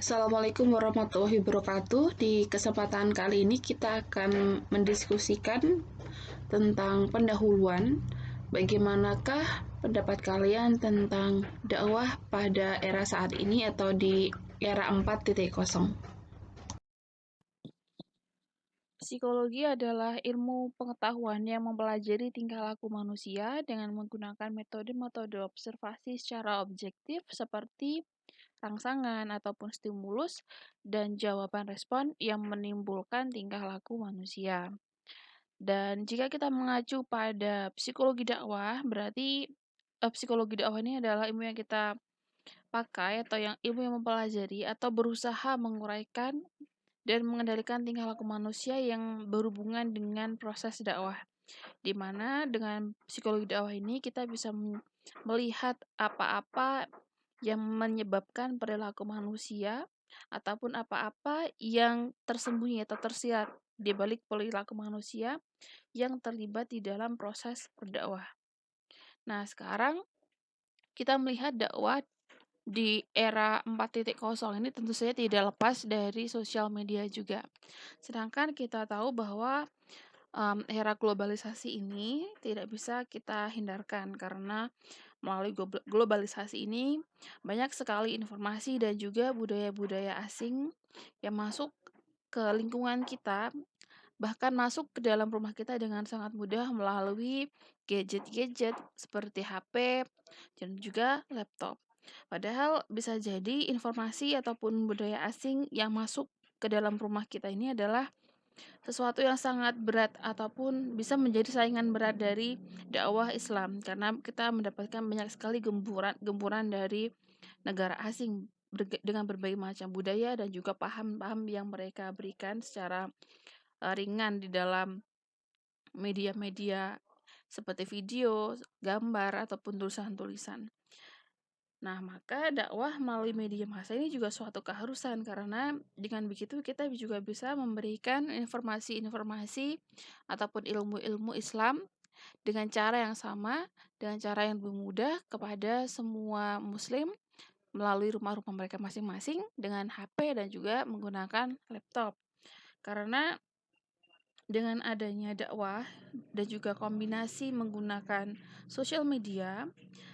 Assalamualaikum warahmatullahi wabarakatuh. Di kesempatan kali ini kita akan mendiskusikan tentang pendahuluan. Bagaimanakah pendapat kalian tentang dakwah pada era saat ini atau di era 4.0? Psikologi adalah ilmu pengetahuan yang mempelajari tingkah laku manusia dengan menggunakan metode-metode observasi secara objektif seperti rangsangan ataupun stimulus dan jawaban respon yang menimbulkan tingkah laku manusia. Dan jika kita mengacu pada psikologi dakwah, berarti psikologi dakwah ini adalah ilmu yang kita pakai atau ilmu yang mempelajari atau berusaha menguraikan dan mengendalikan tingkah laku manusia yang berhubungan dengan proses dakwah. Di mana dengan psikologi dakwah ini kita bisa melihat apa-apa yang menyebabkan perilaku manusia ataupun apa-apa yang tersembunyi atau tersirat di balik perilaku manusia yang terlibat di dalam proses berdakwah. Nah, sekarang kita melihat dakwah di era 4.0 ini tentu saja tidak lepas dari sosial media juga. Sedangkan kita tahu bahwa era globalisasi ini tidak bisa kita hindarkan karena melalui globalisasi ini banyak sekali informasi dan juga budaya-budaya asing yang masuk ke lingkungan kita, bahkan masuk ke dalam rumah kita dengan sangat mudah melalui gadget-gadget seperti HP dan juga laptop. Padahal bisa jadi informasi ataupun budaya asing yang masuk ke dalam rumah kita ini adalah sesuatu yang sangat berat ataupun bisa menjadi saingan berat dari dakwah Islam karena kita mendapatkan banyak sekali gempuran dari negara asing dengan berbagai macam budaya dan juga paham-paham yang mereka berikan secara ringan di dalam media-media seperti video, gambar ataupun tulisan-tulisan. Nah, maka dakwah melalui media massa ini juga suatu keharusan karena dengan begitu kita juga bisa memberikan informasi-informasi ataupun ilmu-ilmu Islam dengan cara yang sama, dengan cara yang lebih mudah kepada semua muslim melalui rumah-rumah mereka masing-masing dengan HP dan juga menggunakan laptop. Karena dengan adanya dakwah dan juga kombinasi menggunakan sosial media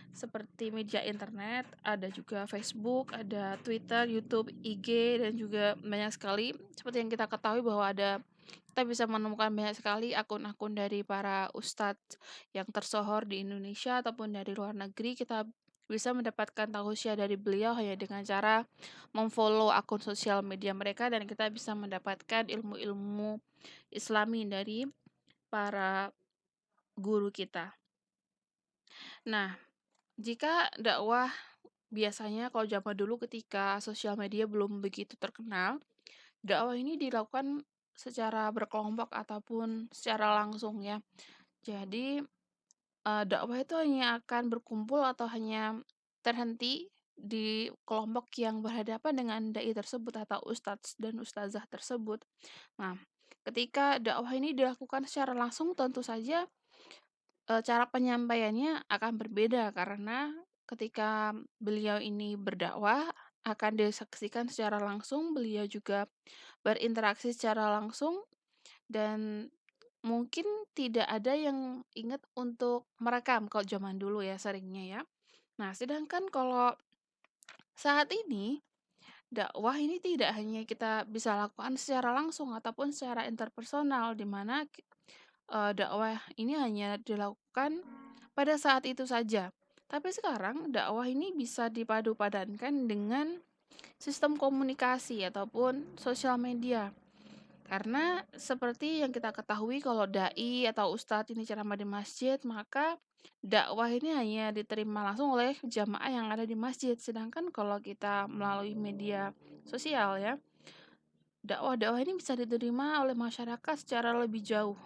seperti media internet, ada juga Facebook, ada Twitter, YouTube, IG, dan juga banyak sekali. Seperti yang kita ketahui bahwa kita bisa menemukan banyak sekali akun-akun dari para ustadz yang tersohor di Indonesia ataupun dari luar negeri. Kita bisa mendapatkan tausiah dari beliau hanya dengan cara memfollow akun sosial media mereka dan kita bisa mendapatkan ilmu-ilmu Islami dari para guru kita. Nah, jika dakwah biasanya kalau zaman dulu ketika sosial media belum begitu terkenal, dakwah ini dilakukan secara berkelompok ataupun secara langsung ya. Jadi dakwah itu hanya akan berkumpul atau hanya terhenti di kelompok yang berhadapan dengan dai tersebut atau ustadz dan ustazah tersebut. Nah, ketika dakwah ini dilakukan secara langsung tentu saja cara penyampaiannya akan berbeda karena ketika beliau ini berdakwah akan disaksikan secara langsung, beliau juga berinteraksi secara langsung dan mungkin tidak ada yang ingat untuk merekam kalau zaman dulu ya seringnya ya. Nah, sedangkan kalau saat ini dakwah ini tidak hanya kita bisa lakukan secara langsung ataupun secara interpersonal di mana dakwah ini hanya dilakukan pada saat itu saja. Tapi sekarang dakwah ini bisa dipadu-padankan dengan sistem komunikasi ataupun sosial media. Karena seperti yang kita ketahui kalau dai atau ustadz ini ceramah di masjid, maka dakwah ini hanya diterima langsung oleh jamaah yang ada di masjid. Sedangkan kalau kita melalui media sosial ya, dakwah-dakwah ini bisa diterima oleh masyarakat secara lebih jauh.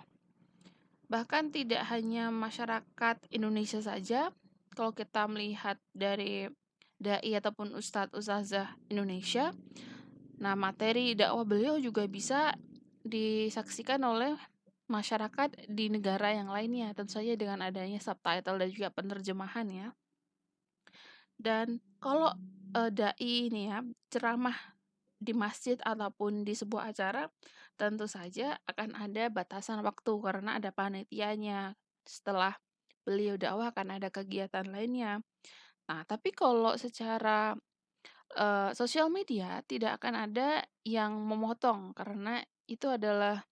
Bahkan tidak hanya masyarakat Indonesia saja, kalau kita melihat dari dai ataupun ustadz ustazah Indonesia, nah materi dakwah beliau juga bisa disaksikan oleh masyarakat di negara yang lainnya, tentu saja dengan adanya subtitle dan juga penerjemahan ya. Dan kalau dai ini ya ceramah di masjid ataupun di sebuah acara, tentu saja akan ada batasan waktu karena ada panitianya. Setelah beliau dakwah akan ada kegiatan lainnya. Nah, tapi kalau secara, sosial media tidak akan ada yang memotong karena itu adalah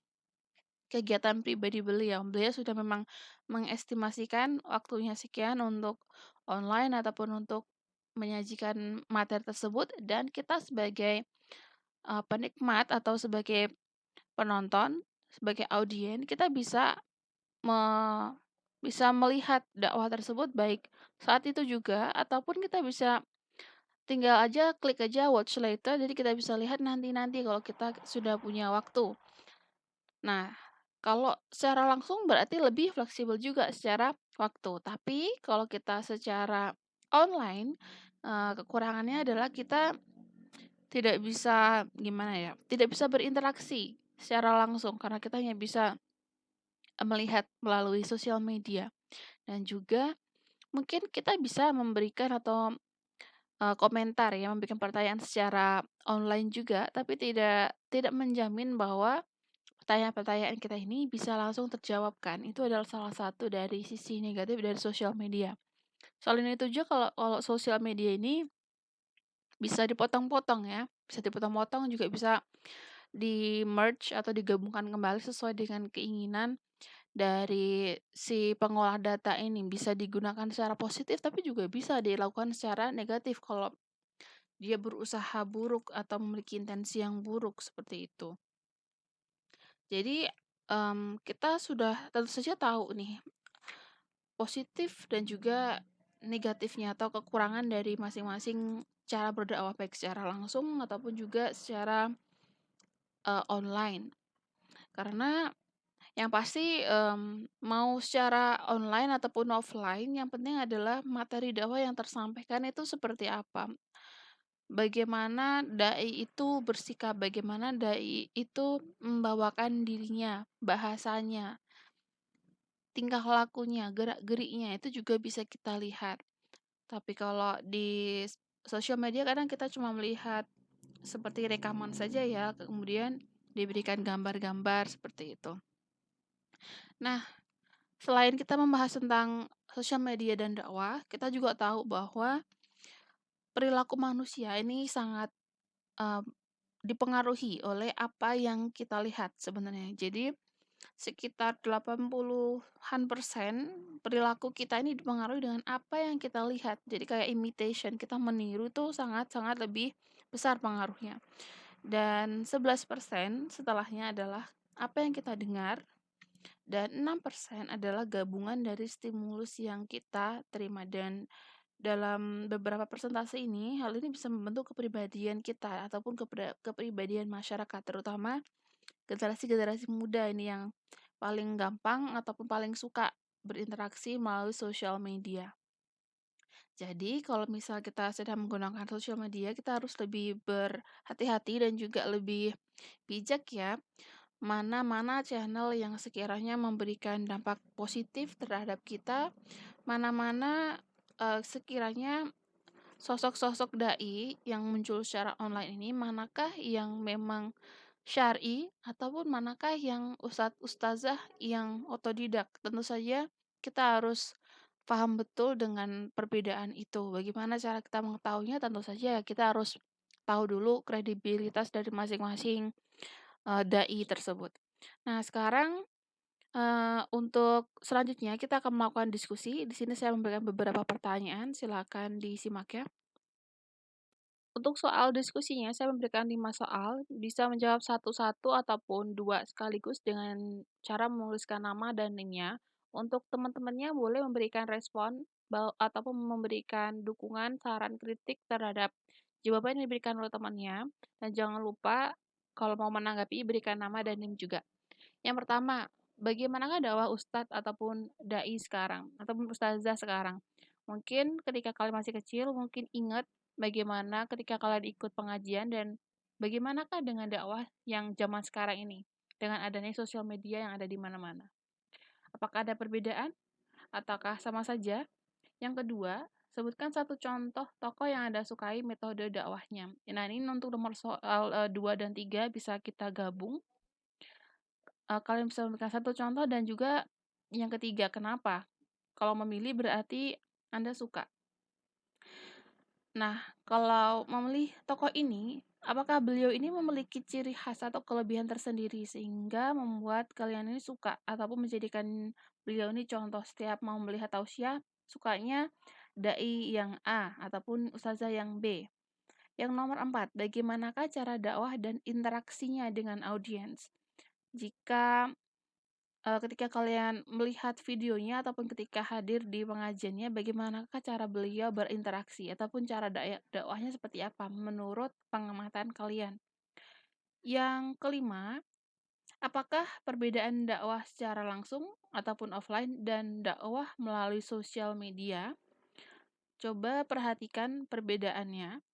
kegiatan pribadi beliau. Beliau sudah memang mengestimasikan waktunya sekian untuk online ataupun untuk menyajikan materi tersebut dan kita sebagai, penikmat atau sebagai penonton, sebagai audien, kita me bisa melihat dakwah tersebut baik saat itu juga ataupun kita bisa tinggal aja klik aja watch later, jadi kita bisa lihat nanti-nanti kalau kita sudah punya waktu. Nah, kalau secara langsung berarti lebih fleksibel juga secara waktu, tapi kalau kita secara online, kekurangannya adalah kita tidak bisa gimana ya, tidak bisa berinteraksi secara langsung karena kita hanya bisa, melihat melalui sosial media dan juga mungkin kita bisa memberikan atau, komentar ya, memberikan pertanyaan secara online juga, tapi tidak menjamin bahwa pertanyaan-pertanyaan kita ini bisa langsung terjawabkan. Itu adalah salah satu dari sisi negatif dari sosial media. Selain itu juga kalau kalau sosial media ini bisa dipotong-potong ya, bisa dipotong-potong juga bisa di-merge atau digabungkan kembali sesuai dengan keinginan dari si pengolah data ini. Bisa digunakan secara positif tapi juga bisa dilakukan secara negatif kalau dia berusaha buruk atau memiliki intensi yang buruk seperti itu. Jadi, kita sudah tentu saja tahu nih positif dan juga negatifnya atau kekurangan dari masing-masing cara berdakwah, baik secara langsung ataupun juga secara, online. Karena yang pasti, mau secara online ataupun offline, yang penting adalah materi dakwah yang tersampaikan itu seperti apa. Bagaimana dai itu bersikap, bagaimana dai itu membawakan dirinya, bahasanya, tingkah lakunya, gerak-geriknya itu juga bisa kita lihat. Tapi kalau di sosial media kadang kita cuma melihat seperti rekaman saja ya, kemudian diberikan gambar-gambar seperti itu. Nah, selain kita membahas tentang sosial media dan dakwah, kita juga tahu bahwa perilaku manusia ini sangat, eee, dipengaruhi oleh apa yang kita lihat sebenarnya. Jadi, sekitar 80-an% perilaku kita ini dipengaruhi dengan apa yang kita lihat. Jadi kayak imitation, kita meniru itu sangat-sangat lebih besar pengaruhnya. Dan 11% setelahnya adalah apa yang kita dengar dan 6% adalah gabungan dari stimulus yang kita terima dan dalam beberapa persentase ini, hal ini bisa membentuk kepribadian kita ataupun kepribadian masyarakat, terutama generasi-generasi muda ini yang paling gampang ataupun paling suka berinteraksi melalui sosial media. Jadi, kalau misal kita sedang menggunakan sosial media, kita harus lebih berhati-hati dan juga lebih bijak ya, mana-mana channel yang sekiranya memberikan dampak positif terhadap kita, mana-mana sekiranya sosok-sosok dai yang muncul secara online ini, manakah yang memang syar'i ataupun manakah yang ustadz ustazah yang otodidak. Tentu saja kita harus paham betul dengan perbedaan itu. Bagaimana cara kita mengetahuinya? Tentu saja kita harus tahu dulu kredibilitas dari masing-masing dai tersebut. Nah, sekarang untuk selanjutnya kita akan melakukan diskusi. Di sini saya memberikan beberapa pertanyaan, silakan disimak ya. Untuk soal diskusinya, saya memberikan 5 soal, bisa menjawab satu-satu ataupun dua sekaligus dengan cara menuliskan nama dan NIM-nya. Untuk teman-temannya boleh memberikan respon ataupun memberikan dukungan, saran, kritik terhadap jawaban yang diberikan oleh temannya. Dan jangan lupa kalau mau menanggapi berikan nama dan NIM juga. Yang pertama, bagaimanakah dakwah ustadz ataupun dai sekarang ataupun ustazah sekarang? Mungkin ketika kalian masih kecil, mungkin ingat bagaimana ketika kalian ikut pengajian dan bagaimanakah dengan dakwah yang zaman sekarang ini dengan adanya sosial media yang ada di mana-mana. Apakah ada perbedaan ataukah sama saja? Yang kedua, Sebutkan satu contoh tokoh yang Anda sukai metode dakwahnya. Nah, ini untuk nomor soal 2 dan 3 bisa kita gabung. Kalian bisa memberikan satu contoh dan juga yang ketiga, kenapa? Kalau memilih berarti Anda suka. Nah, kalau memilih tokoh ini, apakah beliau ini memiliki ciri khas atau kelebihan tersendiri sehingga membuat kalian ini suka ataupun menjadikan beliau ini contoh setiap mau melihat tausiah, sukanya dai yang A ataupun ustazah yang B. Yang nomor 4, bagaimanakah cara dakwah dan interaksinya dengan audiens? Jika ketika kalian melihat videonya ataupun ketika hadir di pengajiannya, bagaimanakah cara beliau berinteraksi ataupun cara dakwahnya seperti apa menurut pengamatan kalian? Yang kelima, apakah perbedaan dakwah secara langsung ataupun offline dan dakwah melalui sosial media? Coba perhatikan perbedaannya.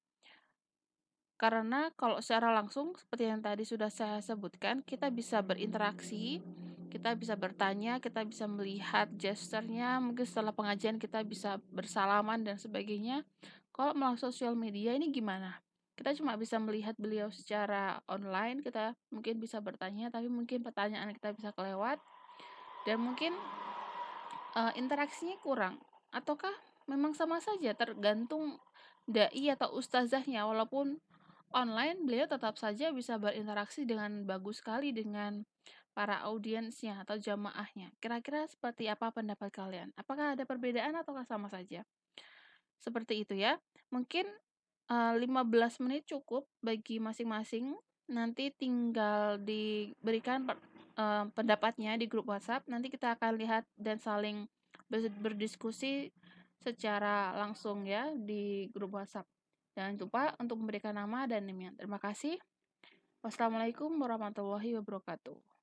Karena kalau secara langsung seperti yang tadi sudah saya sebutkan, kita bisa berinteraksi, kita bisa bertanya, kita bisa melihat gesturnya, mungkin setelah pengajian kita bisa bersalaman dan sebagainya. Kalau melalui sosial media ini gimana? Kita cuma bisa melihat beliau secara online, kita mungkin bisa bertanya, tapi mungkin pertanyaan kita bisa kelewat dan mungkin interaksinya kurang. Ataukah memang sama saja tergantung dai atau ustazahnya, walaupun online beliau tetap saja bisa berinteraksi dengan bagus sekali dengan para audiensnya atau jamaahnya. Kira-kira seperti apa pendapat kalian? Apakah ada perbedaan ataukah sama saja? Seperti itu ya. Mungkin 15 menit cukup bagi masing-masing. Nanti tinggal diberikan pendapatnya di grup WhatsApp. Nanti kita akan lihat dan saling berdiskusi secara langsung ya di grup WhatsApp. Jangan lupa untuk memberikan nama dan email. Terima kasih. Wassalamualaikum warahmatullahi wabarakatuh.